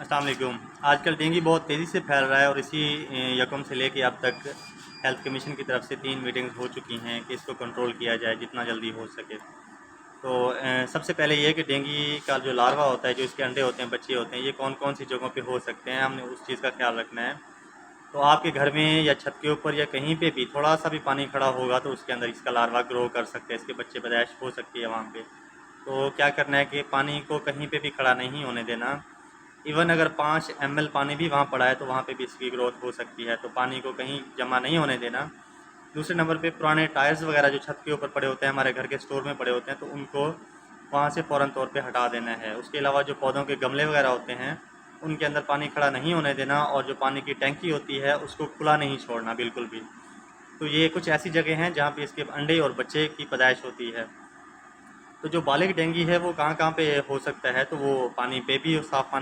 अस्सलाम वालेकुम। आजकल डेंगू बहुत तेज़ी से फैल रहा है और इसी यकम से लेके अब तक हेल्थ कमीशन की तरफ से 3 मीटिंग्स हो चुकी हैं कि इसको कंट्रोल किया जाए जितना जल्दी हो सके। तो सबसे पहले ये कि डेंगू का जो लार्वा होता है, जो इसके अंडे होते हैं, बच्चे होते हैं, ये कौन कौन सी जगहों पे हो सकते हैं, हमने उस चीज़ का ख्याल रखना है। तो आपके घर में या छत के ऊपर या कहीं पे भी थोड़ा सा भी पानी खड़ा होगा तो उसके अंदर इसका लार्वा ग्रो कर सकते हैं, इसके बच्चे पैदाइश हो सकती है वहाँ पे। तो क्या करना है कि पानी को कहीं पे भी खड़ा नहीं होने देना। इवन अगर 5 ml पानी भी वहाँ पड़ा है तो वहाँ पे भी इसकी ग्रोथ हो सकती है, तो पानी को कहीं जमा नहीं होने देना। दूसरे नंबर पे पुराने टायर्स वगैरह जो छत के ऊपर पड़े होते हैं, हमारे घर के स्टोर में पड़े होते हैं, तो उनको वहाँ से फ़ौरन तौर पे हटा देना है। उसके अलावा जो पौधों के गमले वगैरह होते हैं उनके अंदर पानी खड़ा नहीं होने देना, और जो पानी की टैंकी होती है उसको खुला नहीं छोड़ना बिल्कुल भी। तो ये कुछ ऐसी जगह हैं जहाँ पे इसके अंडे और बच्चे की पैदाइश होती है। तो जो बालिग डेंगू है वो कहाँ कहाँ पे हो सकता है, तो वो पानी पे भी, साफ़ पानी